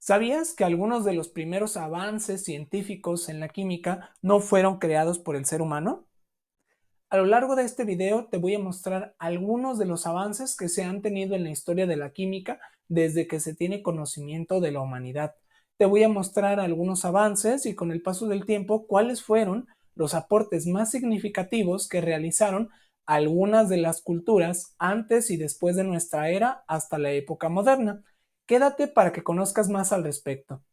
¿Sabías que algunos de los primeros avances científicos en la química no fueron creados por el ser humano? A lo largo de este video te voy a mostrar algunos de los avances que se han tenido en la historia de la química desde que se tiene conocimiento de la humanidad. Te voy a mostrar algunos avances y con el paso del tiempo cuáles fueron los aportes más significativos que realizaron algunas de las culturas antes y después de nuestra era hasta la época moderna. Quédate para que conozcas más al respecto.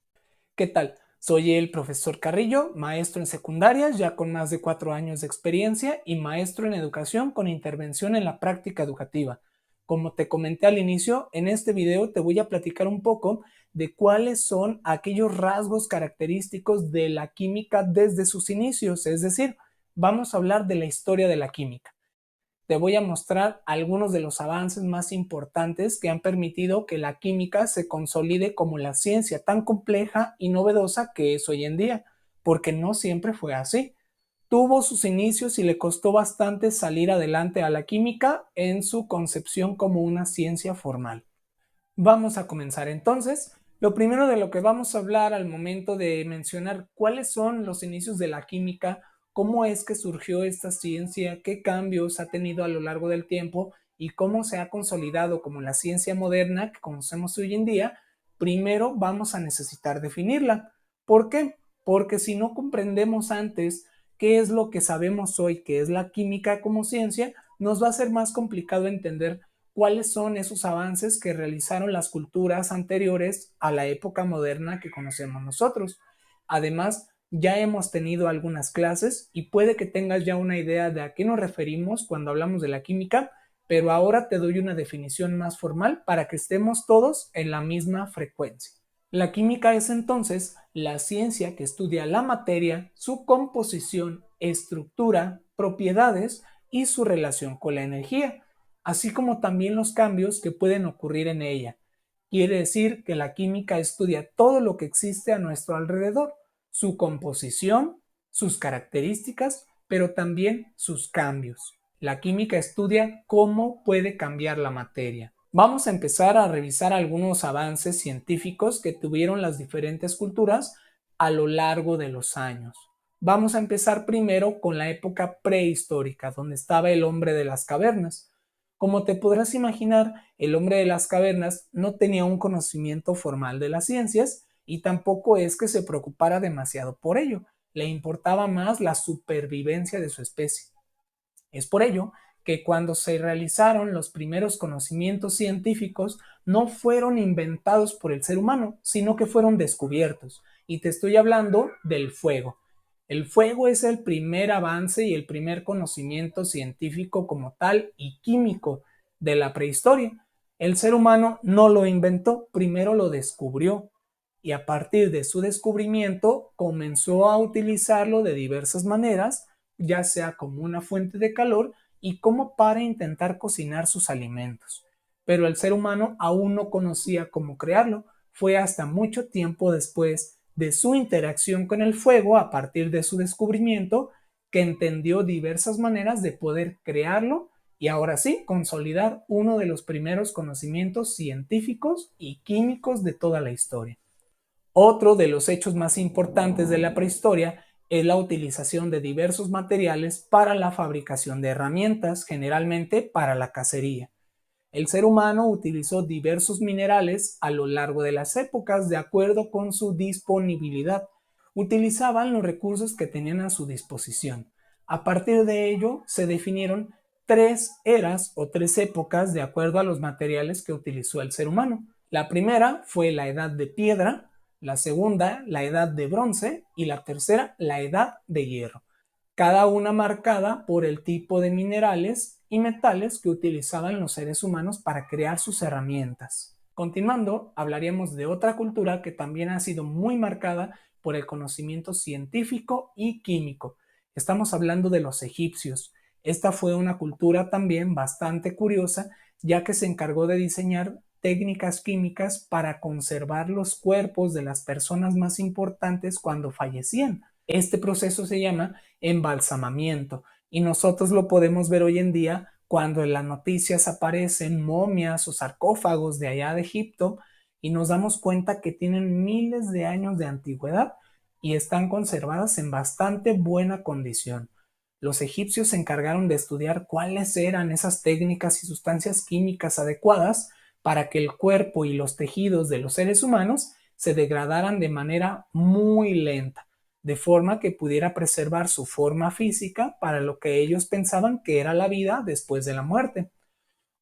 ¿Qué tal? Soy el profesor Carrillo, maestro en secundarias, ya con más de 4 años de experiencia y maestro en educación con intervención en la práctica educativa. Como te comenté al inicio, en este video te voy a platicar un poco de cuáles son aquellos rasgos característicos de la química desde sus inicios, es decir, vamos a hablar de la historia de la química. Te voy a mostrar algunos de los avances más importantes que han permitido que la química se consolide como la ciencia tan compleja y novedosa que es hoy en día, porque no siempre fue así. Tuvo sus inicios y le costó bastante salir adelante a la química en su concepción como una ciencia formal. Vamos a comenzar entonces. Lo primero de lo que vamos a hablar al momento de mencionar cuáles son los inicios de la química, cómo es que surgió esta ciencia, qué cambios ha tenido a lo largo del tiempo y cómo se ha consolidado como la ciencia moderna que conocemos hoy en día, primero vamos a necesitar definirla. ¿Por qué? Porque si no comprendemos antes qué es lo que sabemos hoy, que es la química como ciencia, nos va a ser más complicado entender cuáles son esos avances que realizaron las culturas anteriores a la época moderna que conocemos nosotros. Además, ya hemos tenido algunas clases y puede que tengas ya una idea de a qué nos referimos cuando hablamos de la química, pero ahora te doy una definición más formal para que estemos todos en la misma frecuencia. La química es entonces la ciencia que estudia la materia, su composición, estructura, propiedades y su relación con la energía, así como también los cambios que pueden ocurrir en ella. Quiere decir que la química estudia todo lo que existe a nuestro alrededor, su composición, sus características, pero también sus cambios. La química estudia cómo puede cambiar la materia. Vamos a empezar a revisar algunos avances científicos que tuvieron las diferentes culturas a lo largo de los años. Vamos a empezar primero con la época prehistórica, donde estaba el hombre de las cavernas. Como te podrás imaginar, el hombre de las cavernas no tenía un conocimiento formal de las ciencias y tampoco es que se preocupara demasiado por ello. Le importaba más la supervivencia de su especie. Es por ello que cuando se realizaron los primeros conocimientos científicos no fueron inventados por el ser humano, sino que fueron descubiertos. Y te estoy hablando del fuego. El fuego es el primer avance y el primer conocimiento científico como tal y químico de la prehistoria. El ser humano no lo inventó, primero lo descubrió y a partir de su descubrimiento comenzó a utilizarlo de diversas maneras, ya sea como una fuente de calor y como para intentar cocinar sus alimentos. Pero el ser humano aún no conocía cómo crearlo. Fue hasta mucho tiempo después de su interacción con el fuego, a partir de su descubrimiento, que entendió diversas maneras de poder crearlo y ahora sí consolidar uno de los primeros conocimientos científicos y químicos de toda la historia. Otro de los hechos más importantes de la prehistoria es la utilización de diversos materiales para la fabricación de herramientas, generalmente para la cacería. El ser humano utilizó diversos minerales a lo largo de las épocas de acuerdo con su disponibilidad. Utilizaban los recursos que tenían a su disposición. A partir de ello se definieron tres eras o tres épocas de acuerdo a los materiales que utilizó el ser humano. La primera fue la edad de piedra, la segunda la edad de bronce y la tercera la edad de hierro, cada una marcada por el tipo de minerales y metales que utilizaban los seres humanos para crear sus herramientas. Continuando, hablaríamos de otra cultura que también ha sido muy marcada por el conocimiento científico y químico. Estamos hablando de los egipcios. Esta fue una cultura también bastante curiosa, ya que se encargó de diseñar técnicas químicas para conservar los cuerpos de las personas más importantes cuando fallecían. Este proceso se llama embalsamamiento y nosotros lo podemos ver hoy en día cuando en las noticias aparecen momias o sarcófagos de allá de Egipto y nos damos cuenta que tienen miles de años de antigüedad y están conservadas en bastante buena condición. Los egipcios se encargaron de estudiar cuáles eran esas técnicas y sustancias químicas adecuadas para que el cuerpo y los tejidos de los seres humanos se degradaran de manera muy lenta, de forma que pudiera preservar su forma física para lo que ellos pensaban que era la vida después de la muerte.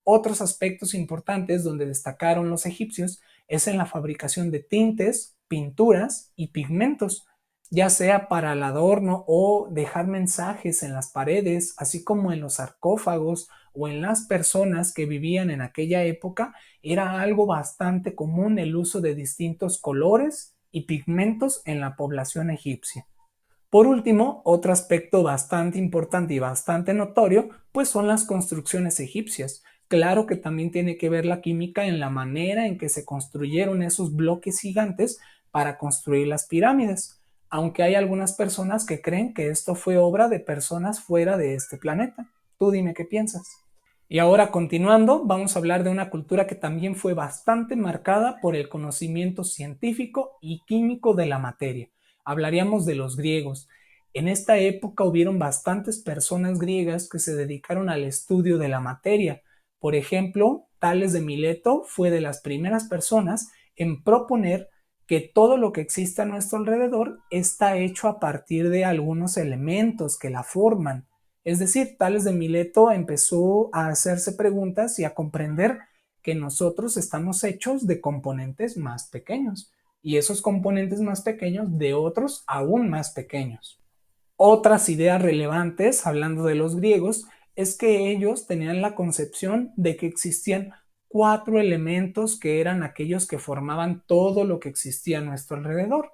Otros aspectos importantes donde destacaron los egipcios es en la fabricación de tintes, pinturas y pigmentos, ya sea para el adorno o dejar mensajes en las paredes, así como en los sarcófagos o en las personas que vivían en aquella época. Era algo bastante común el uso de distintos colores y pigmentos en la población egipcia. Por último, otro aspecto bastante importante y bastante notorio, pues son las construcciones egipcias. Claro que también tiene que ver la química en la manera en que se construyeron esos bloques gigantes para construir las pirámides, aunque hay algunas personas que creen que esto fue obra de personas fuera de este planeta. Tú dime qué piensas. Y ahora continuando, vamos a hablar de una cultura que también fue bastante marcada por el conocimiento científico y químico de la materia. Hablaríamos de los griegos. En esta época hubieron bastantes personas griegas que se dedicaron al estudio de la materia. Por ejemplo, Tales de Mileto fue de las primeras personas en proponer que todo lo que existe a nuestro alrededor está hecho a partir de algunos elementos que la forman. Es decir, Tales de Mileto empezó a hacerse preguntas y a comprender que nosotros estamos hechos de componentes más pequeños y esos componentes más pequeños de otros aún más pequeños. Otras ideas relevantes, hablando de los griegos, es que ellos tenían la concepción de que existían 4 elementos que eran aquellos que formaban todo lo que existía a nuestro alrededor.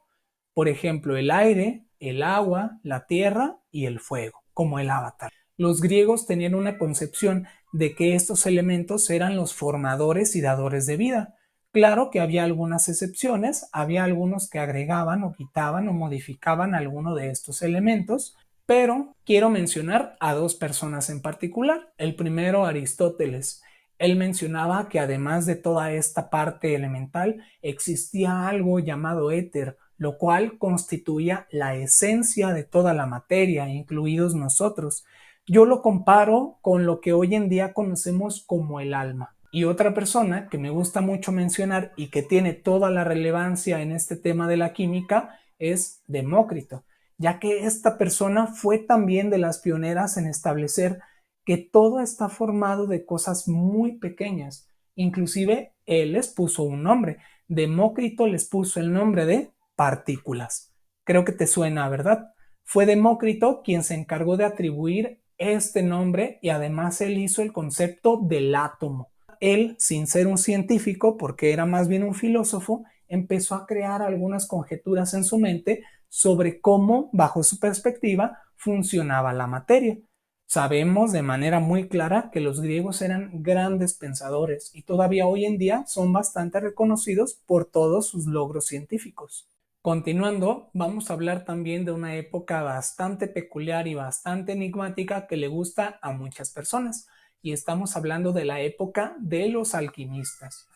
Por ejemplo, el aire, el agua, la tierra y el fuego, como el avatar. Los griegos tenían una concepción de que estos elementos eran los formadores y dadores de vida. Claro que había algunas excepciones, había algunos que agregaban o quitaban o modificaban alguno de estos elementos, pero quiero mencionar a 2 personas en particular. El primero, Aristóteles. Él mencionaba que además de toda esta parte elemental, existía algo llamado éter, lo cual constituía la esencia de toda la materia, incluidos nosotros. Yo lo comparo con lo que hoy en día conocemos como el alma. Y otra persona que me gusta mucho mencionar y que tiene toda la relevancia en este tema de la química es Demócrito, ya que esta persona fue también de las pioneras en establecer que todo está formado de cosas muy pequeñas. Inclusive él les puso un nombre. Demócrito les puso el nombre de partículas. Creo que te suena, ¿verdad? Fue Demócrito quien se encargó de atribuir este nombre y además él hizo el concepto del átomo. Él, sin ser un científico, porque era más bien un filósofo, empezó a crear algunas conjeturas en su mente sobre cómo, bajo su perspectiva, funcionaba la materia. Sabemos de manera muy clara que los griegos eran grandes pensadores y todavía hoy en día son bastante reconocidos por todos sus logros científicos. Continuando, vamos a hablar también de una época bastante peculiar y bastante enigmática que le gusta a muchas personas, y estamos hablando de la época de los alquimistas.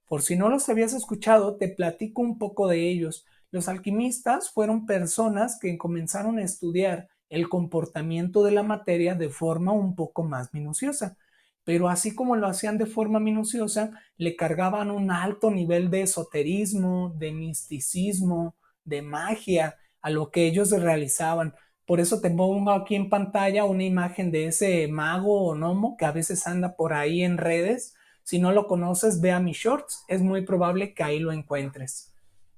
Por si no los habías escuchado, te platico un poco de ellos. Los alquimistas fueron personas que comenzaron a estudiar el comportamiento de la materia de forma un poco más minuciosa, pero así como lo hacían de forma minuciosa, le cargaban un alto nivel de esoterismo, de misticismo, de magia a lo que ellos realizaban. Por eso te pongo aquí en pantalla una imagen de ese mago o gnomo que a veces anda por ahí en redes. Si no lo conoces, ve a mis shorts, es muy probable que ahí lo encuentres.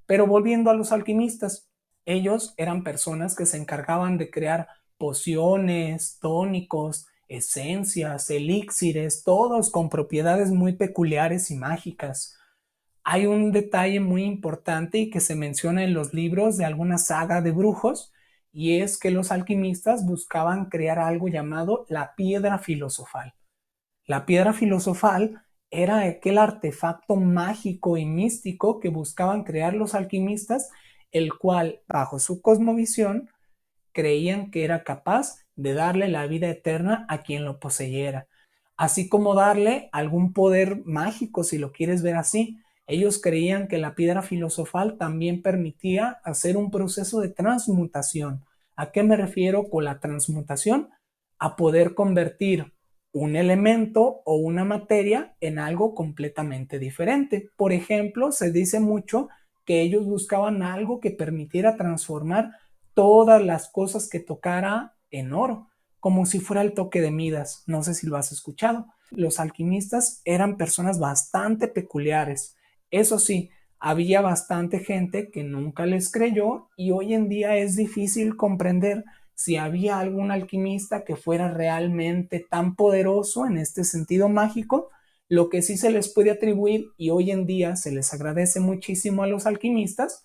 Pero volviendo a los alquimistas, ellos eran personas que se encargaban de crear pociones, tónicos, esencias, elixires, todos con propiedades muy peculiares y mágicas. Hay un detalle muy importante y que se menciona en los libros de alguna saga de brujos, y es que los alquimistas buscaban crear algo llamado la piedra filosofal. La piedra filosofal era aquel artefacto mágico y místico que buscaban crear los alquimistas, el cual, bajo su cosmovisión, creían que era capaz de darle la vida eterna a quien lo poseyera, así como darle algún poder mágico, si lo quieres ver así. Ellos creían que la piedra filosofal también permitía hacer un proceso de transmutación. ¿A qué me refiero con la transmutación? A poder convertir un elemento o una materia en algo completamente diferente. Por ejemplo, se dice mucho que ellos buscaban algo que permitiera transformar todas las cosas que tocara en oro, como si fuera el toque de Midas. No sé si lo has escuchado. Los alquimistas eran personas bastante peculiares. Eso sí, había bastante gente que nunca les creyó y hoy en día es difícil comprender si había algún alquimista que fuera realmente tan poderoso en este sentido mágico. Lo que sí se les puede atribuir y hoy en día se les agradece muchísimo a los alquimistas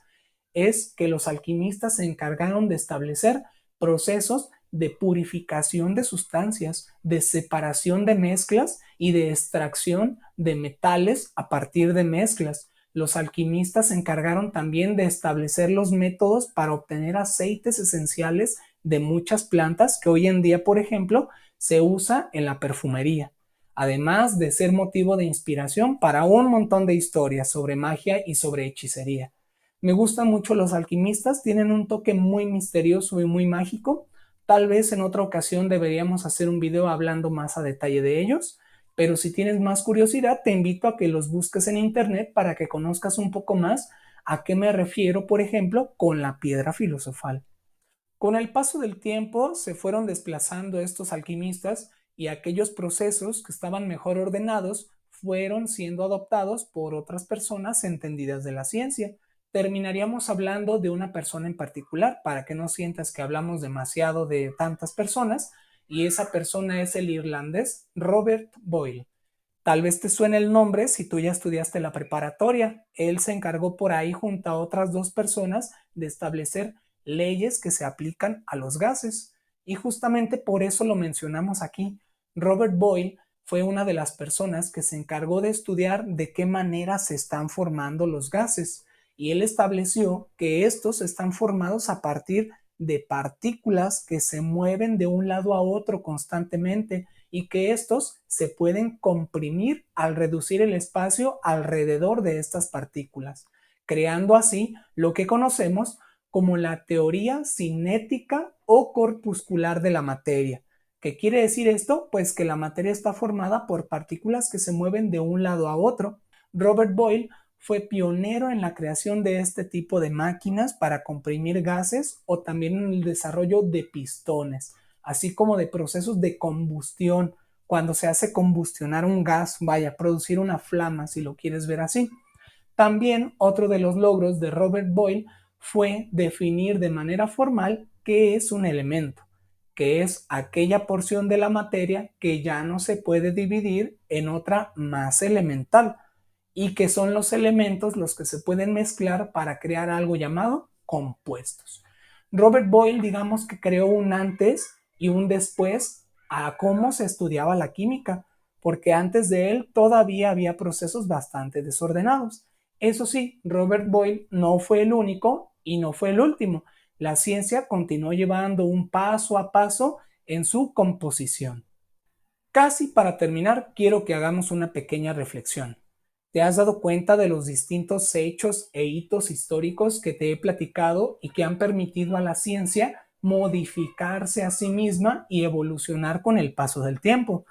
es que los alquimistas se encargaron de establecer procesos de purificación de sustancias, de separación de mezclas y de extracción de metales a partir de mezclas. Los alquimistas se encargaron también de establecer los métodos para obtener aceites esenciales de muchas plantas que hoy en día, por ejemplo, se usa en la perfumería, además de ser motivo de inspiración para un montón de historias sobre magia y sobre hechicería. Me gustan mucho los alquimistas, tienen un toque muy misterioso y muy mágico. Tal vez en otra ocasión deberíamos hacer un video hablando más a detalle de ellos, pero si tienes más curiosidad, te invito a que los busques en internet para que conozcas un poco más a qué me refiero, por ejemplo, con la piedra filosofal. Con el paso del tiempo se fueron desplazando estos alquimistas y aquellos procesos que estaban mejor ordenados fueron siendo adoptados por otras personas entendidas de la ciencia. Terminaríamos hablando de una persona en particular para que no sientas que hablamos demasiado de tantas personas, y esa persona es el irlandés Robert Boyle. Tal vez te suene el nombre si tú ya estudiaste la preparatoria. Él se encargó por ahí junto a otras dos personas de establecer leyes que se aplican a los gases. Y justamente por eso lo mencionamos aquí. Robert Boyle fue una de las personas que se encargó de estudiar de qué manera se están formando los gases. Y él estableció que estos están formados a partir de partículas que se mueven de un lado a otro constantemente y que estos se pueden comprimir al reducir el espacio alrededor de estas partículas, creando así lo que conocemos como la teoría cinética o corpuscular de la materia. ¿Qué quiere decir esto? Pues que la materia está formada por partículas que se mueven de un lado a otro. Robert Boyle fue pionero en la creación de este tipo de máquinas para comprimir gases o también en el desarrollo de pistones, así como de procesos de combustión, cuando se hace combustionar un gas, vaya, producir una flama, si lo quieres ver así. También otro de los logros de Robert Boyle fue definir de manera formal qué es un elemento, que es aquella porción de la materia que ya no se puede dividir en otra más elemental, y que son los elementos los que se pueden mezclar para crear algo llamado compuestos. Robert Boyle, digamos que creó un antes y un después a cómo se estudiaba la química, porque antes de él todavía había procesos bastante desordenados. Eso sí, Robert Boyle no fue el único y no fue el último. La ciencia continuó llevando un paso a paso en su composición. Casi para terminar, quiero que hagamos una pequeña reflexión. ¿Te has dado cuenta de los distintos hechos e hitos históricos que te he platicado y que han permitido a la ciencia modificarse a sí misma y evolucionar con el paso del tiempo?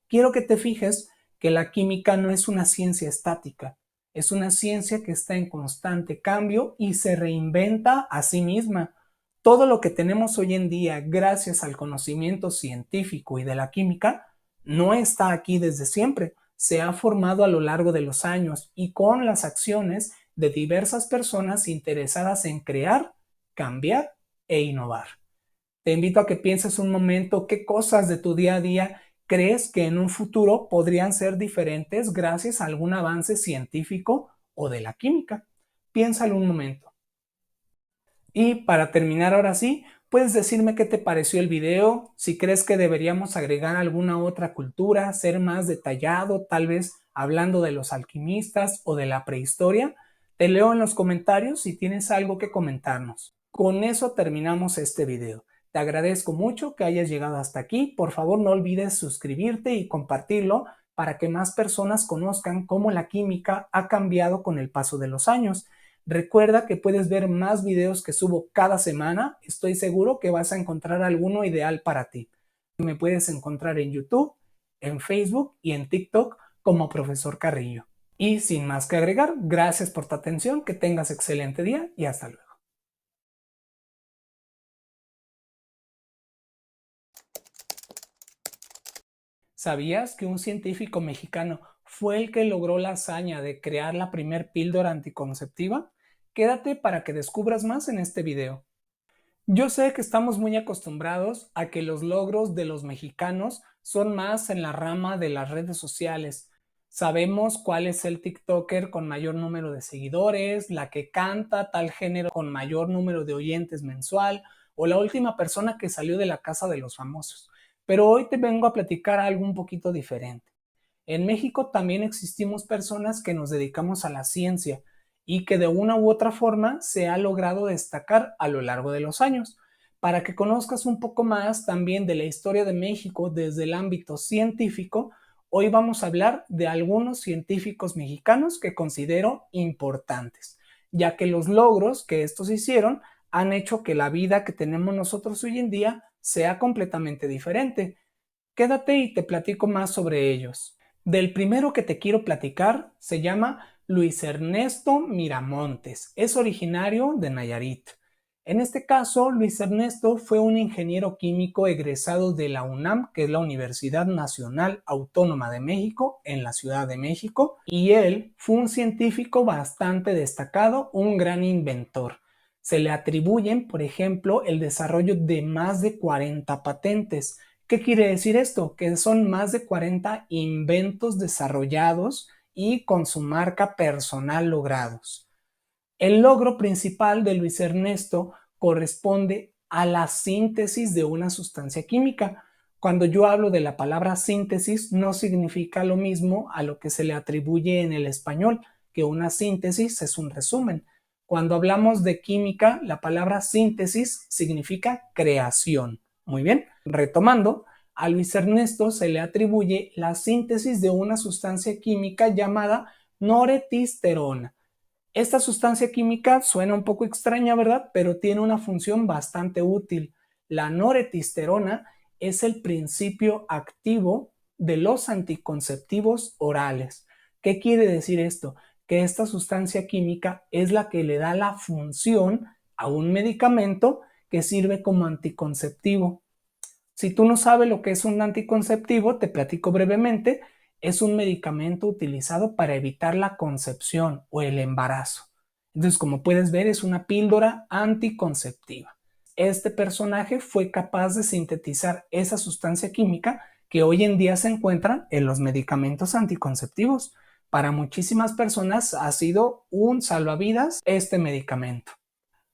Quiero que te fijes que la química no es una ciencia estática, es una ciencia que está en constante cambio y se reinventa a sí misma. Todo lo que tenemos hoy en día, gracias al conocimiento científico y de la química, no está aquí desde siempre. Se ha formado a lo largo de los años y con las acciones de diversas personas interesadas en crear, cambiar e innovar. Te invito a que pienses un momento qué cosas de tu día a día crees que en un futuro podrían ser diferentes gracias a algún avance científico o de la química. Piénsalo un momento. Y para terminar ahora sí, puedes decirme qué te pareció el video, si crees que deberíamos agregar alguna otra cultura, ser más detallado, tal vez hablando de los alquimistas o de la prehistoria. Te leo en los comentarios si tienes algo que comentarnos. Con eso terminamos este video. Te agradezco mucho que hayas llegado hasta aquí. Por favor, no olvides suscribirte y compartirlo para que más personas conozcan cómo la química ha cambiado con el paso de los años. Recuerda que puedes ver más videos que subo cada semana. Estoy seguro que vas a encontrar alguno ideal para ti. Me puedes encontrar en YouTube, en Facebook y en TikTok como Profesor Carrillo. Y sin más que agregar, gracias por tu atención, que tengas excelente día y hasta luego. ¿Sabías que un científico mexicano fue el que logró la hazaña de crear la primer píldora anticonceptiva? Quédate para que descubras más en este video. Yo sé que estamos muy acostumbrados a que los logros de los mexicanos son más en la rama de las redes sociales. Sabemos cuál es el TikToker con mayor número de seguidores, la que canta tal género con mayor número de oyentes mensual o la última persona que salió de la casa de los famosos. Pero hoy te vengo a platicar algo un poquito diferente. En México también existimos personas que nos dedicamos a la ciencia y que de una u otra forma se ha logrado destacar a lo largo de los años. Para que conozcas un poco más también de la historia de México desde el ámbito científico, hoy vamos a hablar de algunos científicos mexicanos que considero importantes, ya que los logros que estos hicieron han hecho que la vida que tenemos nosotros hoy en día sea completamente diferente. Quédate y te platico más sobre ellos. Del primero que te quiero platicar se llama Luis Ernesto Miramontes. Es originario de Nayarit. En este caso, Luis Ernesto fue un ingeniero químico egresado de la UNAM, que es la Universidad Nacional Autónoma de México, en la Ciudad de México, y él fue un científico bastante destacado, un gran inventor. Se le atribuyen, por ejemplo, el desarrollo de más de 40 patentes. ¿Qué quiere decir esto? Que son más de 40 inventos desarrollados y con su marca personal logrados. El logro principal de Luis Ernesto corresponde a la síntesis de una sustancia química. Cuando yo hablo de la palabra síntesis, no significa lo mismo a lo que se le atribuye en el español, que una síntesis es un resumen. Cuando hablamos de química, la palabra síntesis significa creación. Muy bien, retomando, a Luis Ernesto se le atribuye la síntesis de una sustancia química llamada noretisterona. Esta sustancia química suena un poco extraña, ¿verdad? Pero tiene una función bastante útil. La noretisterona es el principio activo de los anticonceptivos orales. ¿Qué quiere decir esto? Que esta sustancia química es la que le da la función a un medicamento que sirve como anticonceptivo. Si tú no sabes lo que es un anticonceptivo, te platico brevemente. Es un medicamento utilizado para evitar la concepción o el embarazo. Entonces, como puedes ver, es una píldora anticonceptiva. Este personaje fue capaz de sintetizar esa sustancia química que hoy en día se encuentra en los medicamentos anticonceptivos. Para muchísimas personas ha sido un salvavidas este medicamento.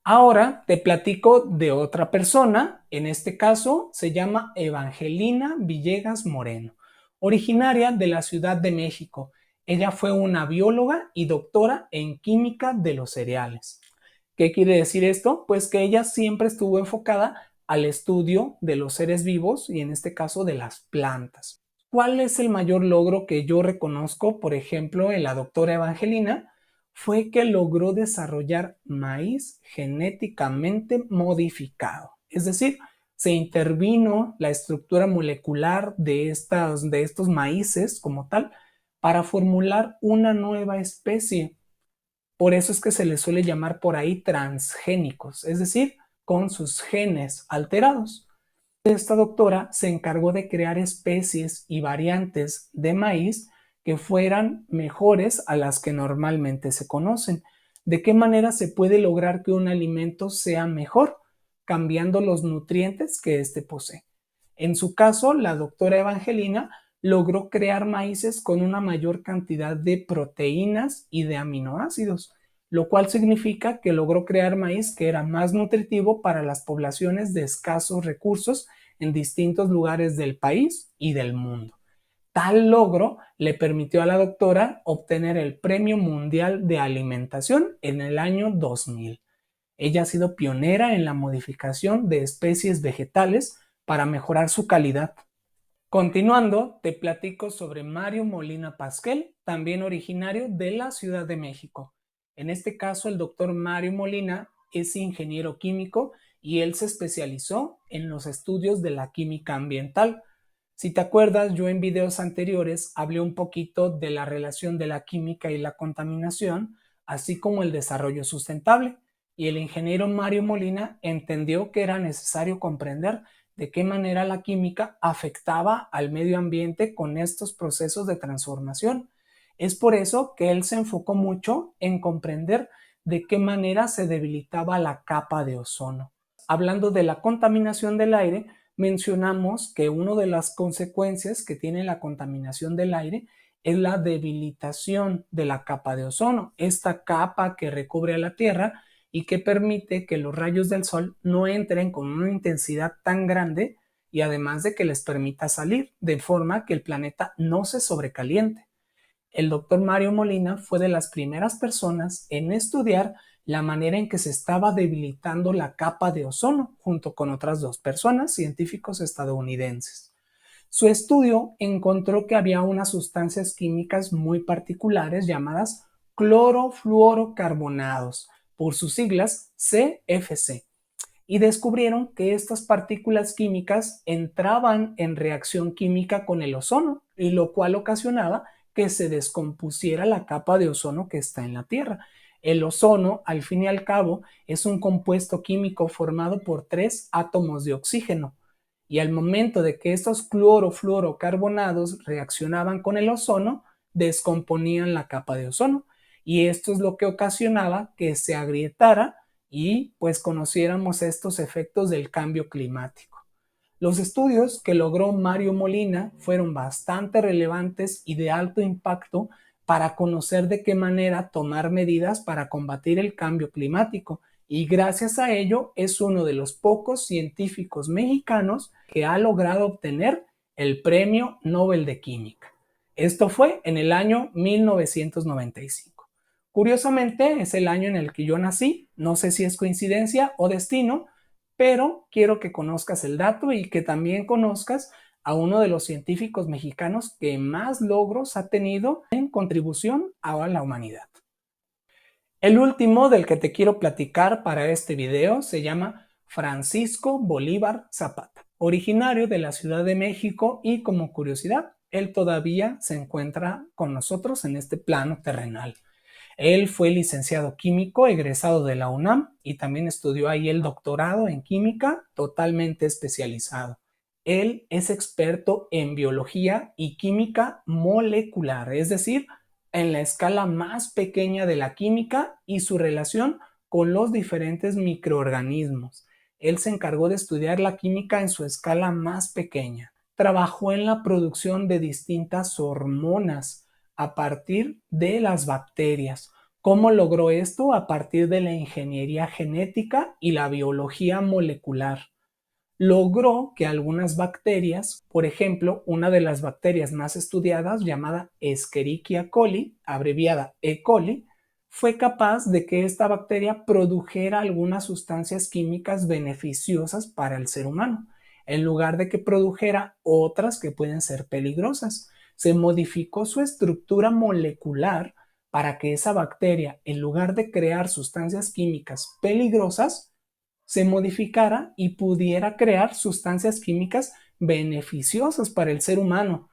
Ahora te platico de otra persona, en este caso se llama Evangelina Villegas Moreno, originaria de la Ciudad de México. Ella fue una bióloga y doctora en química de los cereales. ¿Qué quiere decir esto? Pues que ella siempre estuvo enfocada al estudio de los seres vivos y en este caso de las plantas. ¿Cuál es el mayor logro que yo reconozco, por ejemplo, en la doctora Evangelina? Fue que logró desarrollar maíz genéticamente modificado. Es decir, se intervino la estructura molecular de estos maíces como tal para formular una nueva especie. Por eso es que se les suele llamar por ahí transgénicos, es decir, con sus genes alterados. Esta doctora se encargó de crear especies y variantes de maíz que fueran mejores a las que normalmente se conocen. ¿De qué manera se puede lograr que un alimento sea mejor? Cambiando los nutrientes que éste posee. En su caso, la doctora Evangelina logró crear maíces con una mayor cantidad de proteínas y de aminoácidos, lo cual significa que logró crear maíz que era más nutritivo para las poblaciones de escasos recursos en distintos lugares del país y del mundo. Tal logro le permitió a la doctora obtener el Premio Mundial de Alimentación en el año 2000. Ella ha sido pionera en la modificación de especies vegetales para mejorar su calidad. Continuando, te platico sobre Mario Molina Pasquel, también originario de la Ciudad de México. En este caso, el doctor Mario Molina es ingeniero químico y él se especializó en los estudios de la química ambiental. Si te acuerdas, yo en videos anteriores hablé un poquito de la relación de la química y la contaminación, así como el desarrollo sustentable. Y el ingeniero Mario Molina entendió que era necesario comprender de qué manera la química afectaba al medio ambiente con estos procesos de transformación. Es por eso que él se enfocó mucho en comprender de qué manera se debilitaba la capa de ozono. Hablando de la contaminación del aire, mencionamos que una de las consecuencias que tiene la contaminación del aire es la debilitación de la capa de ozono, esta capa que recubre a la Tierra y que permite que los rayos del sol no entren con una intensidad tan grande y además de que les permita salir, de forma que el planeta no se sobrecaliente. El doctor Mario Molina fue de las primeras personas en estudiar la manera en que se estaba debilitando la capa de ozono, junto con otras dos personas, científicos estadounidenses. Su estudio encontró que había unas sustancias químicas muy particulares llamadas clorofluorocarbonados, por sus siglas CFC, y descubrieron que estas partículas químicas entraban en reacción química con el ozono, y lo cual ocasionaba que se descompusiera la capa de ozono que está en la Tierra. El ozono, al fin y al cabo, es un compuesto químico formado por 3 átomos de oxígeno, y al momento de que estos clorofluorocarbonados reaccionaban con el ozono, descomponían la capa de ozono, y esto es lo que ocasionaba que se agrietara y pues conociéramos estos efectos del cambio climático. Los estudios que logró Mario Molina fueron bastante relevantes y de alto impacto para conocer de qué manera tomar medidas para combatir el cambio climático, y gracias a ello es uno de los pocos científicos mexicanos que ha logrado obtener el Premio Nobel de Química. Esto fue en el año 1995. Curiosamente, es el año en el que yo nací, no sé si es coincidencia o destino, pero quiero que conozcas el dato y que también conozcas a uno de los científicos mexicanos que más logros ha tenido en contribución a la humanidad. El último del que te quiero platicar para este video se llama Francisco Bolívar Zapata, originario de la Ciudad de México, y como curiosidad, él todavía se encuentra con nosotros en este plano terrenal. Él fue licenciado químico egresado de la UNAM y también estudió ahí el doctorado en química totalmente especializado. Él es experto en biología y química molecular, es decir, en la escala más pequeña de la química y su relación con los diferentes microorganismos. Él se encargó de estudiar la química en su escala más pequeña. Trabajó en la producción de distintas hormonas a partir de las bacterias. ¿Cómo logró esto? A partir de la ingeniería genética y la biología molecular. Logró que algunas bacterias, por ejemplo, una de las bacterias más estudiadas llamada Escherichia coli, abreviada E. coli, fue capaz de que esta bacteria produjera algunas sustancias químicas beneficiosas para el ser humano, en lugar de que produjera otras que pueden ser peligrosas. Se modificó su estructura molecular para que esa bacteria, en lugar de crear sustancias químicas peligrosas, se modificara y pudiera crear sustancias químicas beneficiosas para el ser humano.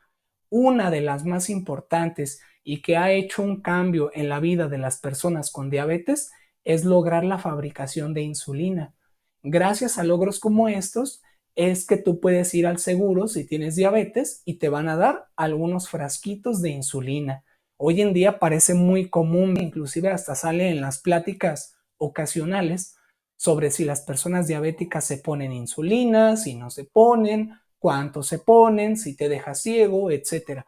Una de las más importantes y que ha hecho un cambio en la vida de las personas con diabetes es lograr la fabricación de insulina. Gracias a logros como estos es que tú puedes ir al seguro si tienes diabetes y te van a dar algunos frasquitos de insulina. Hoy en día parece muy común, inclusive hasta sale en las pláticas ocasionales sobre si las personas diabéticas se ponen insulina, si no se ponen, cuánto se ponen, si te deja ciego, etcétera.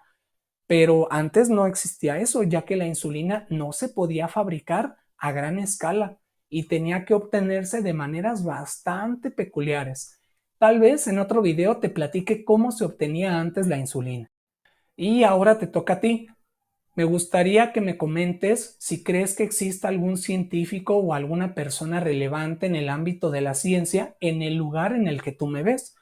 Pero antes no existía eso, ya que la insulina no se podía fabricar a gran escala y tenía que obtenerse de maneras bastante peculiares. Tal vez en otro video te platique cómo se obtenía antes la insulina. Y ahora te toca a ti. Me gustaría que me comentes si crees que exista algún científico o alguna persona relevante en el ámbito de la ciencia en el lugar en el que tú me ves.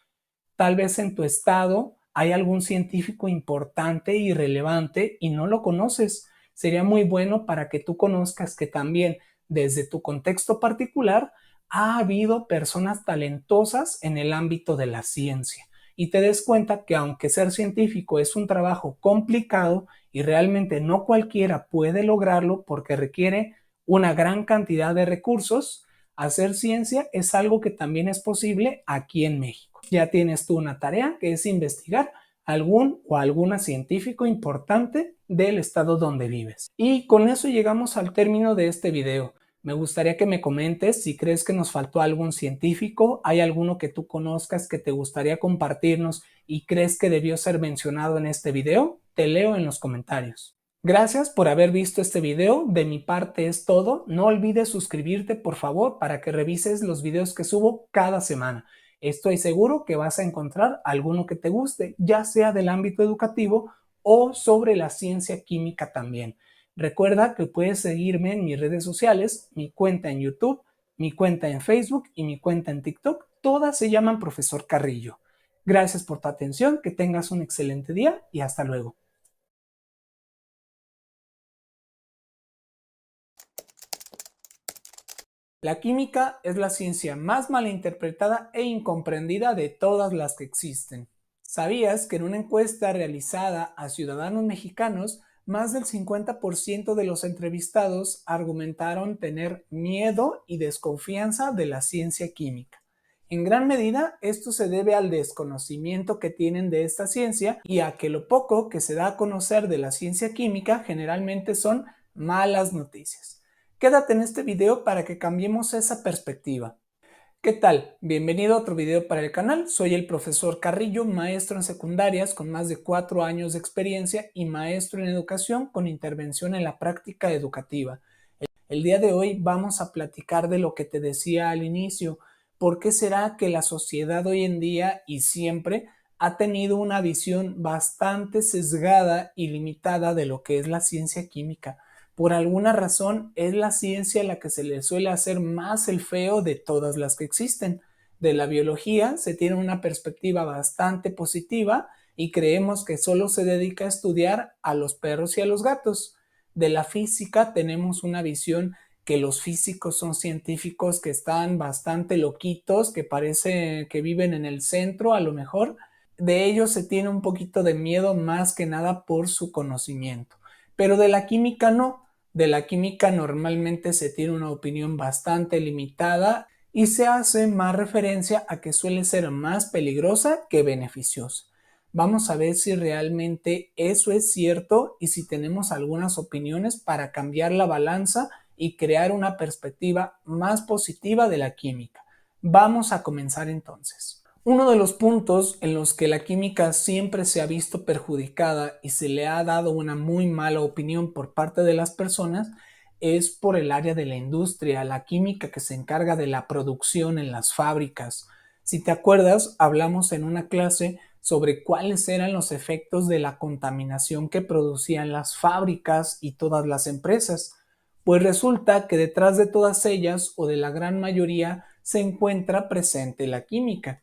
Tal vez en tu estado hay algún científico importante y relevante y no lo conoces. Sería muy bueno para que tú conozcas que también desde tu contexto particular ha habido personas talentosas en el ámbito de la ciencia y te des cuenta que aunque ser científico es un trabajo complicado y realmente no cualquiera puede lograrlo porque requiere una gran cantidad de recursos, hacer ciencia es algo que también es posible aquí en México. Ya tienes tú una tarea que es investigar algún o alguna científico importante del estado donde vives. Y con eso llegamos al término de este video. Me gustaría que me comentes si crees que nos faltó algún científico, hay alguno que tú conozcas que te gustaría compartirnos y crees que debió ser mencionado en este video. Te leo en los comentarios. Gracias por haber visto este video, de mi parte es todo. No olvides suscribirte por favor para que revises los videos que subo cada semana. Estoy seguro que vas a encontrar alguno que te guste, ya sea del ámbito educativo o sobre la ciencia química también. Recuerda que puedes seguirme en mis redes sociales, mi cuenta en YouTube, mi cuenta en Facebook y mi cuenta en TikTok. Todas se llaman Profesor Carrillo. Gracias por tu atención, que tengas un excelente día y hasta luego. La química es la ciencia más malinterpretada e incomprendida de todas las que existen. ¿Sabías que en una encuesta realizada a ciudadanos mexicanos, más del 50% de los entrevistados argumentaron tener miedo y desconfianza de la ciencia química? En gran medida, esto se debe al desconocimiento que tienen de esta ciencia y a que lo poco que se da a conocer de la ciencia química generalmente son malas noticias. Quédate en este video para que cambiemos esa perspectiva. ¿Qué tal? Bienvenido a otro video para el canal. Soy el profesor Carrillo, maestro en secundarias con más de 4 años de experiencia y maestro en educación con intervención en la práctica educativa. El día de hoy vamos a platicar de lo que te decía al inicio. ¿Por qué será que la sociedad hoy en día y siempre ha tenido una visión bastante sesgada y limitada de lo que es la ciencia química? Por alguna razón es la ciencia la que se le suele hacer más el feo de todas las que existen. De la biología se tiene una perspectiva bastante positiva y creemos que solo se dedica a estudiar a los perros y a los gatos. De la física tenemos una visión que los físicos son científicos que están bastante loquitos, que parece que viven en el centro a lo mejor. De ellos se tiene un poquito de miedo más que nada por su conocimiento. Pero de la química no. De la química normalmente se tiene una opinión bastante limitada y se hace más referencia a que suele ser más peligrosa que beneficiosa. Vamos a ver si realmente eso es cierto y si tenemos algunas opiniones para cambiar la balanza y crear una perspectiva más positiva de la química. Vamos a comenzar entonces. Uno de los puntos en los que la química siempre se ha visto perjudicada y se le ha dado una muy mala opinión por parte de las personas es por el área de la industria, la química que se encarga de la producción en las fábricas. Si te acuerdas, hablamos en una clase sobre cuáles eran los efectos de la contaminación que producían las fábricas y todas las empresas. Pues resulta que detrás de todas ellas, o de la gran mayoría, se encuentra presente la química.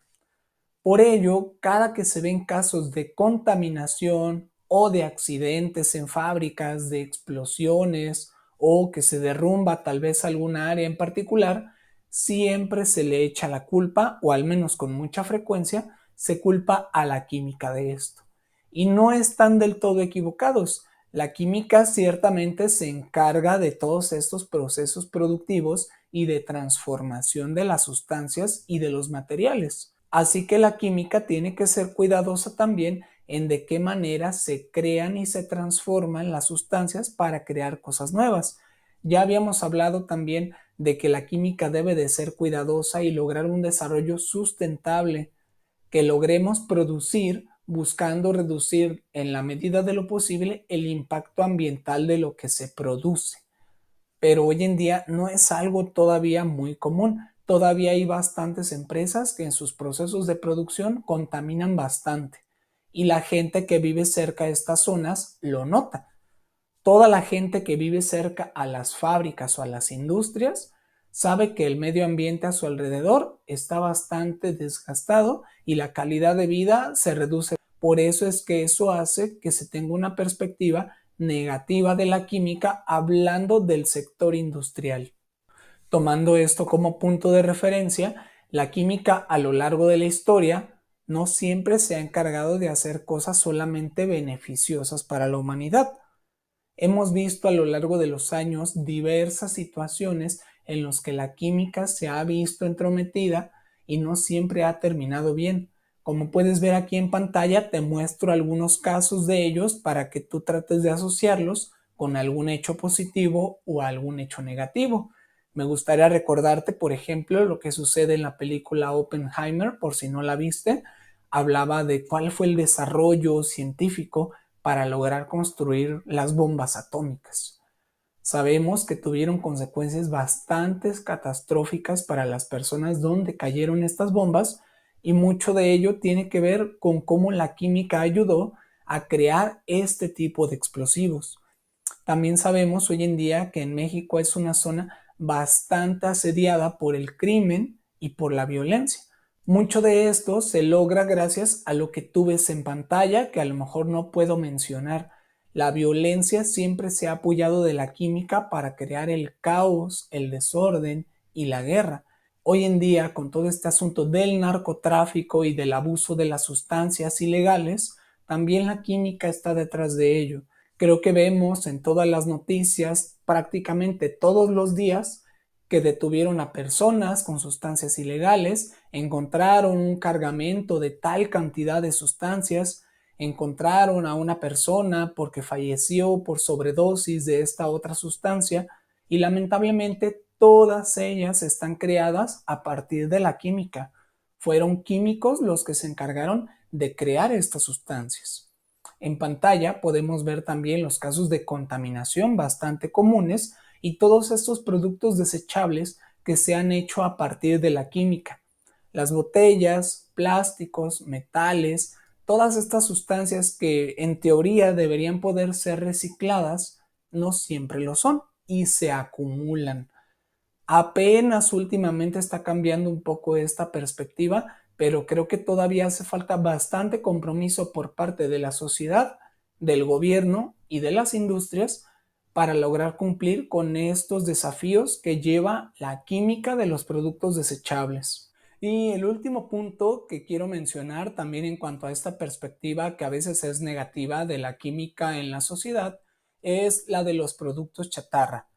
Por ello, cada que se ven casos de contaminación o de accidentes en fábricas, de explosiones o que se derrumba tal vez alguna área en particular, siempre se le echa la culpa, o al menos con mucha frecuencia, se culpa a la química de esto. Y no están del todo equivocados. La química ciertamente se encarga de todos estos procesos productivos y de transformación de las sustancias y de los materiales. Así que la química tiene que ser cuidadosa también en de qué manera se crean y se transforman las sustancias para crear cosas nuevas. Ya habíamos hablado también de que la química debe de ser cuidadosa y lograr un desarrollo sustentable, que logremos producir buscando reducir en la medida de lo posible el impacto ambiental de lo que se produce. Pero hoy en día no es algo todavía muy común. Todavía hay bastantes empresas que en sus procesos de producción contaminan bastante y la gente que vive cerca de estas zonas lo nota. Toda la gente que vive cerca a las fábricas o a las industrias sabe que el medio ambiente a su alrededor está bastante desgastado y la calidad de vida se reduce. Por eso es que eso hace que se tenga una perspectiva negativa de la química hablando del sector industrial. Tomando esto como punto de referencia, la química a lo largo de la historia no siempre se ha encargado de hacer cosas solamente beneficiosas para la humanidad. Hemos visto a lo largo de los años diversas situaciones en las que la química se ha visto entrometida y no siempre ha terminado bien. Como puedes ver aquí en pantalla, te muestro algunos casos de ellos para que tú trates de asociarlos con algún hecho positivo o algún hecho negativo. Me gustaría recordarte, por ejemplo, lo que sucede en la película Oppenheimer, por si no la viste. Hablaba de cuál fue el desarrollo científico para lograr construir las bombas atómicas. Sabemos que tuvieron consecuencias bastante catastróficas para las personas donde cayeron estas bombas y mucho de ello tiene que ver con cómo la química ayudó a crear este tipo de explosivos. También sabemos hoy en día que en México es una zona bastante asediada por el crimen y por la violencia. Mucho de esto se logra gracias a lo que tú ves en pantalla, que a lo mejor no puedo mencionar. La violencia siempre se ha apoyado de la química para crear el caos, el desorden y la guerra. Hoy en día, con todo este asunto del narcotráfico y del abuso de las sustancias ilegales, también la química está detrás de ello. Creo que vemos en todas las noticias prácticamente todos los días que detuvieron a personas con sustancias ilegales, encontraron un cargamento de tal cantidad de sustancias, encontraron a una persona porque falleció por sobredosis de esta otra sustancia y lamentablemente todas ellas están creadas a partir de la química. Fueron químicos los que se encargaron de crear estas sustancias. En pantalla podemos ver también los casos de contaminación bastante comunes y todos estos productos desechables que se han hecho a partir de la química. Las botellas, plásticos, metales, todas estas sustancias que en teoría deberían poder ser recicladas, no siempre lo son y se acumulan. Apenas últimamente está cambiando un poco esta perspectiva, pero creo que todavía hace falta bastante compromiso por parte de la sociedad, del gobierno y de las industrias para lograr cumplir con estos desafíos que lleva la química de los productos desechables. Y el último punto que quiero mencionar también en cuanto a esta perspectiva que a veces es negativa de la química en la sociedad es la de los productos chatarra.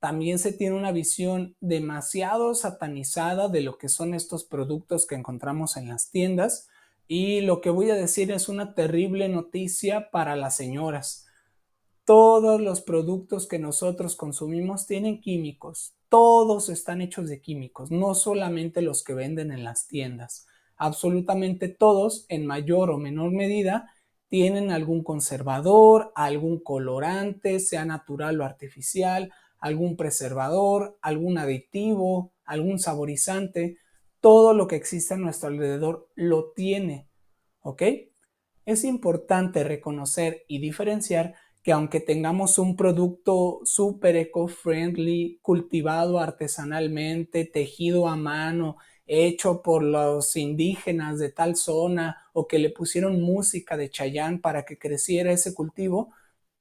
También se tiene una visión demasiado satanizada de lo que son estos productos que encontramos en las tiendas y lo que voy a decir es una terrible noticia para las señoras. Todos los productos que nosotros consumimos tienen químicos, todos están hechos de químicos, no solamente los que venden en las tiendas. Absolutamente todos, en mayor o menor medida, tienen algún conservador, algún colorante, sea natural o artificial, algún preservador, algún aditivo, algún saborizante. Todo lo que existe a nuestro alrededor lo tiene, ¿ok? Es importante reconocer y diferenciar que aunque tengamos un producto súper eco-friendly, cultivado artesanalmente, tejido a mano, hecho por los indígenas de tal zona o que le pusieron música de Chayán para que creciera ese cultivo,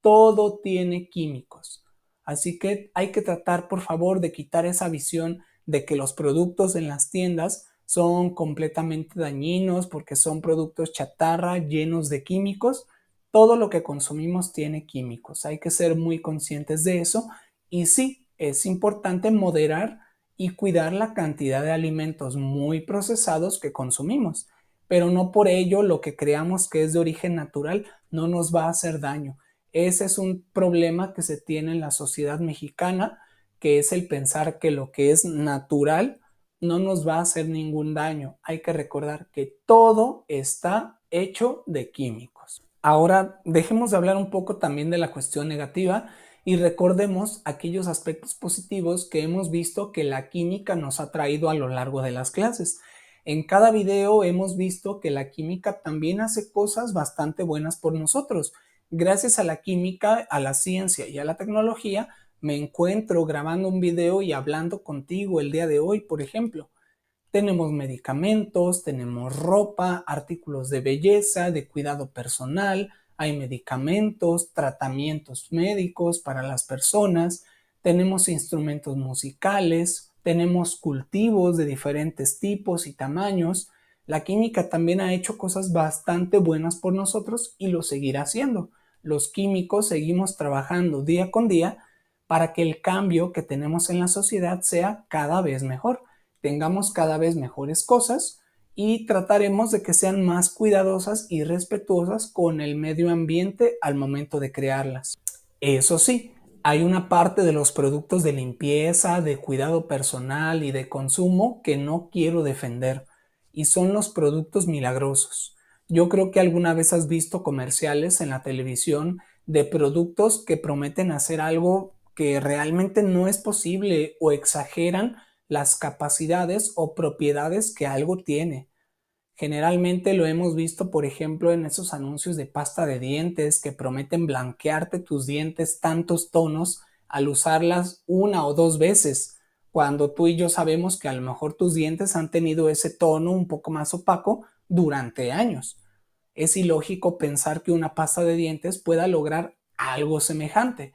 todo tiene químicos. Así que hay que tratar, por favor, de quitar esa visión de que los productos en las tiendas son completamente dañinos porque son productos chatarra llenos de químicos. Todo lo que consumimos tiene químicos. Hay que ser muy conscientes de eso y sí, es importante moderar y cuidar la cantidad de alimentos muy procesados que consumimos, pero no por ello lo que creamos que es de origen natural no nos va a hacer daño. Ese es un problema que se tiene en la sociedad mexicana, que es el pensar que lo que es natural no nos va a hacer ningún daño. Hay que recordar que todo está hecho de químicos. Ahora dejemos de hablar un poco también de la cuestión negativa y recordemos aquellos aspectos positivos que hemos visto que la química nos ha traído a lo largo de las clases. En cada video hemos visto que la química también hace cosas bastante buenas por nosotros. Gracias a la química, a la ciencia y a la tecnología, me encuentro grabando un video y hablando contigo el día de hoy, por ejemplo. Tenemos medicamentos, tenemos ropa, artículos de belleza, de cuidado personal, hay medicamentos, tratamientos médicos para las personas, tenemos instrumentos musicales, tenemos cultivos de diferentes tipos y tamaños. La química también ha hecho cosas bastante buenas por nosotros y lo seguirá haciendo. Los químicos seguimos trabajando día con día para que el cambio que tenemos en la sociedad sea cada vez mejor, tengamos cada vez mejores cosas y trataremos de que sean más cuidadosas y respetuosas con el medio ambiente al momento de crearlas. Eso sí, hay una parte de los productos de limpieza, de cuidado personal y de consumo que no quiero defender, y son los productos milagrosos. Yo creo que alguna vez has visto comerciales en la televisión de productos que prometen hacer algo que realmente no es posible o exageran las capacidades o propiedades que algo tiene. Generalmente lo hemos visto, por ejemplo, en esos anuncios de pasta de dientes que prometen blanquearte tus dientes tantos tonos al usarlas una o dos veces, cuando tú y yo sabemos que a lo mejor tus dientes han tenido ese tono un poco más opaco durante años. Es ilógico pensar que una pasta de dientes pueda lograr algo semejante.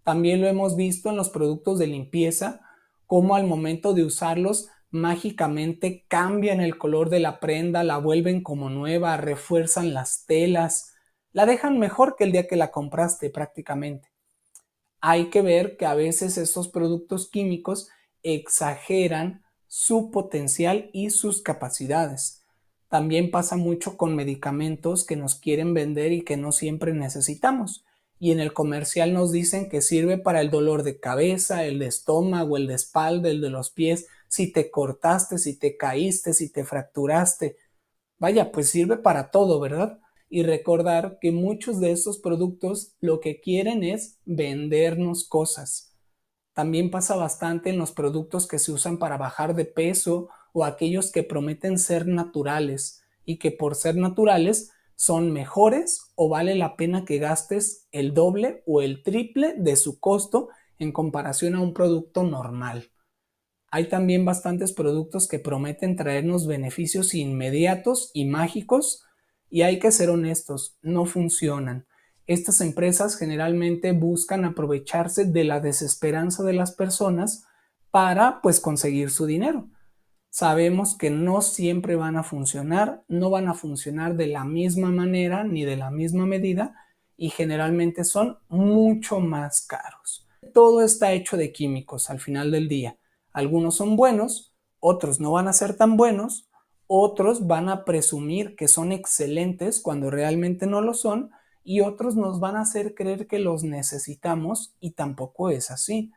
También lo hemos visto en los productos de limpieza, cómo al momento de usarlos mágicamente cambian el color de la prenda, la vuelven como nueva, refuerzan las telas, la dejan mejor que el día que la compraste prácticamente. Hay que ver que a veces estos productos químicos exageran su potencial y sus capacidades. También pasa mucho con medicamentos que nos quieren vender y que no siempre necesitamos. Y en el comercial nos dicen que sirve para el dolor de cabeza, el de estómago, el de espalda, el de los pies, si te cortaste, si te caíste, si te fracturaste. Vaya, pues sirve para todo, ¿verdad? Y recordar que muchos de estos productos lo que quieren es vendernos cosas. También pasa bastante en los productos que se usan para bajar de peso o aquellos que prometen ser naturales y que por ser naturales son mejores o vale la pena que gastes el doble o el triple de su costo en comparación a un producto normal. Hay también bastantes productos que prometen traernos beneficios inmediatos y mágicos, y hay que ser honestos, no funcionan. Estas empresas generalmente buscan aprovecharse de la desesperanza de las personas para pues conseguir su dinero. Sabemos que no siempre van a funcionar, no van a funcionar de la misma manera ni de la misma medida y generalmente son mucho más caros. Todo está hecho de químicos al final del día. Algunos son buenos, otros no van a ser tan buenos, otros van a presumir que son excelentes cuando realmente no lo son y otros nos van a hacer creer que los necesitamos y tampoco es así.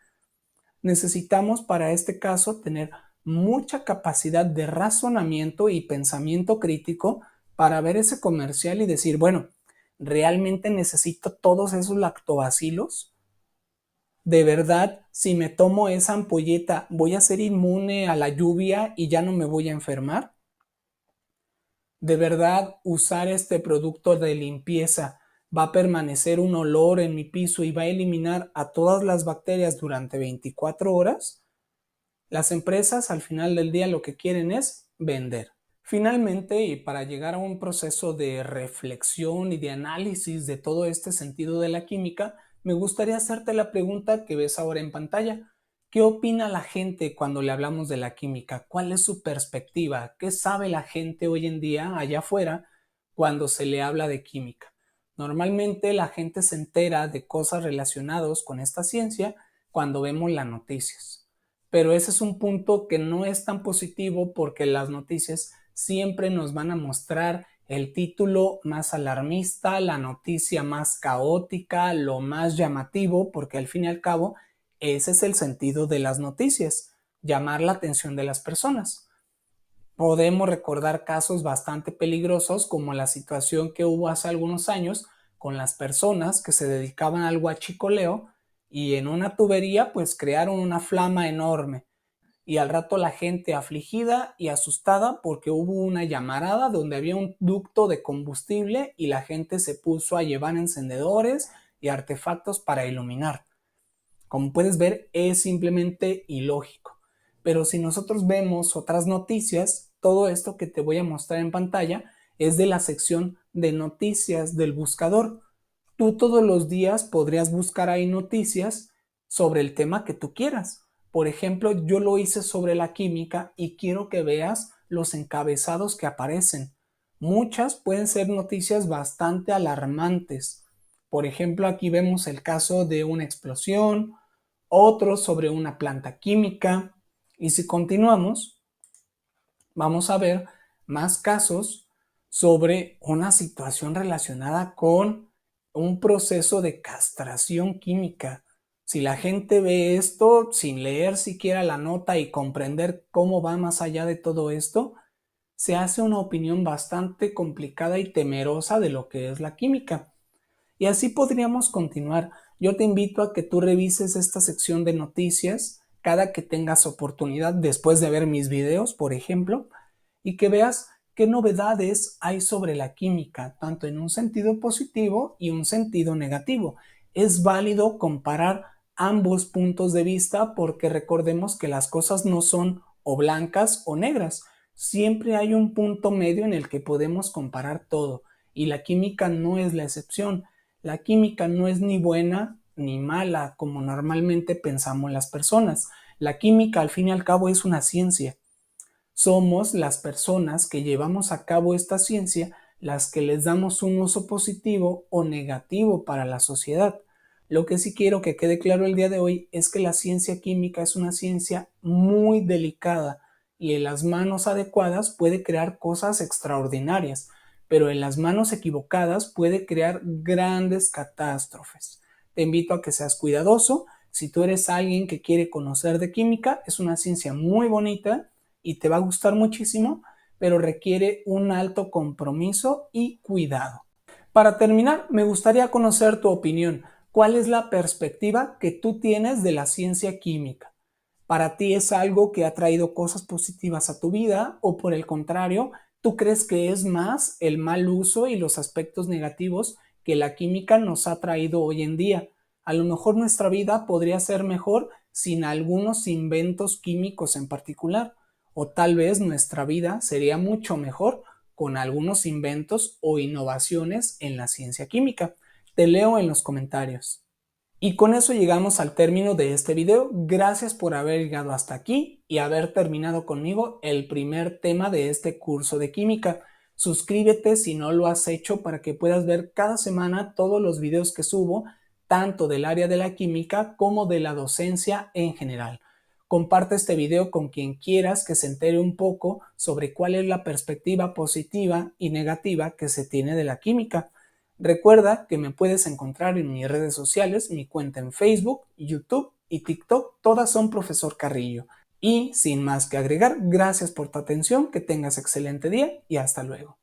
Necesitamos para este caso tener mucha capacidad de razonamiento y pensamiento crítico para ver ese comercial y decir, bueno, ¿realmente necesito todos esos lactobacilos? ¿De verdad, si me tomo esa ampolleta, voy a ser inmune a la lluvia y ya no me voy a enfermar? ¿De verdad usar este producto de limpieza va a permanecer un olor en mi piso y va a eliminar a todas las bacterias durante 24 horas? Las empresas al final del día lo que quieren es vender. Finalmente, y para llegar a un proceso de reflexión y de análisis de todo este sentido de la química, me gustaría hacerte la pregunta que ves ahora en pantalla. ¿Qué opina la gente cuando le hablamos de la química? ¿Cuál es su perspectiva? ¿Qué sabe la gente hoy en día allá afuera cuando se le habla de química? Normalmente la gente se entera de cosas relacionadas con esta ciencia cuando vemos las noticias. Pero ese es un punto que no es tan positivo porque las noticias siempre nos van a mostrar el título más alarmista, la noticia más caótica, lo más llamativo, porque al fin y al cabo ese es el sentido de las noticias, llamar la atención de las personas. Podemos recordar casos bastante peligrosos como la situación que hubo hace algunos años con las personas que se dedicaban al huachicoleo y en una tubería pues crearon una flama enorme y al rato la gente afligida y asustada porque hubo una llamarada donde había un ducto de combustible y la gente se puso a llevar encendedores y artefactos para iluminar. Como puedes ver, es simplemente ilógico. Pero si nosotros vemos otras noticias, todo esto que te voy a mostrar en pantalla es de la sección de noticias del buscador. Tú todos los días podrías buscar ahí noticias sobre el tema que tú quieras. Por ejemplo, yo lo hice sobre la química y quiero que veas los encabezados que aparecen. Muchas pueden ser noticias bastante alarmantes. Por ejemplo, aquí vemos el caso de una explosión, otro sobre una planta química. Y si continuamos, vamos a ver más casos sobre una situación relacionada con un proceso de castración química. Si la gente ve esto sin leer siquiera la nota y comprender cómo va más allá de todo esto, se hace una opinión bastante complicada y temerosa de lo que es la química. Y así podríamos continuar. Yo te invito a que tú revises esta sección de noticias cada que tengas oportunidad después de ver mis videos, por ejemplo, y que veas qué novedades hay sobre la química, tanto en un sentido positivo y un sentido negativo. Es válido comparar ambos puntos de vista porque recordemos que las cosas no son o blancas o negras. Siempre hay un punto medio en el que podemos comparar todo y la química no es la excepción. La química no es ni buena ni mala como normalmente pensamos las personas. La química al fin y al cabo es una ciencia. Somos las personas que llevamos a cabo esta ciencia las que les damos un uso positivo o negativo para la sociedad. Lo que sí quiero que quede claro el día de hoy es que la ciencia química es una ciencia muy delicada y en las manos adecuadas puede crear cosas extraordinarias, pero en las manos equivocadas puede crear grandes catástrofes. Te invito a que seas cuidadoso. Si tú eres alguien que quiere conocer de química, es una ciencia muy bonita y te va a gustar muchísimo, pero requiere un alto compromiso y cuidado. Para terminar, me gustaría conocer tu opinión. ¿Cuál es la perspectiva que tú tienes de la ciencia química? ¿Para ti es algo que ha traído cosas positivas a tu vida o por el contrario, tú crees que es más el mal uso y los aspectos negativos que la química nos ha traído hoy en día? A lo mejor nuestra vida podría ser mejor sin algunos inventos químicos en particular, o tal vez nuestra vida sería mucho mejor con algunos inventos o innovaciones en la ciencia química. Te leo en los comentarios. Y con eso llegamos al término de este video. Gracias por haber llegado hasta aquí y haber terminado conmigo el primer tema de este curso de química. Suscríbete si no lo has hecho para que puedas ver cada semana todos los videos que subo, tanto del área de la química como de la docencia en general. Comparte este video con quien quieras que se entere un poco sobre cuál es la perspectiva positiva y negativa que se tiene de la química. Recuerda que me puedes encontrar en mis redes sociales, mi cuenta en Facebook, YouTube y TikTok, todas son Profesor Carrillo. Y sin más que agregar, gracias por tu atención, que tengas excelente día y hasta luego.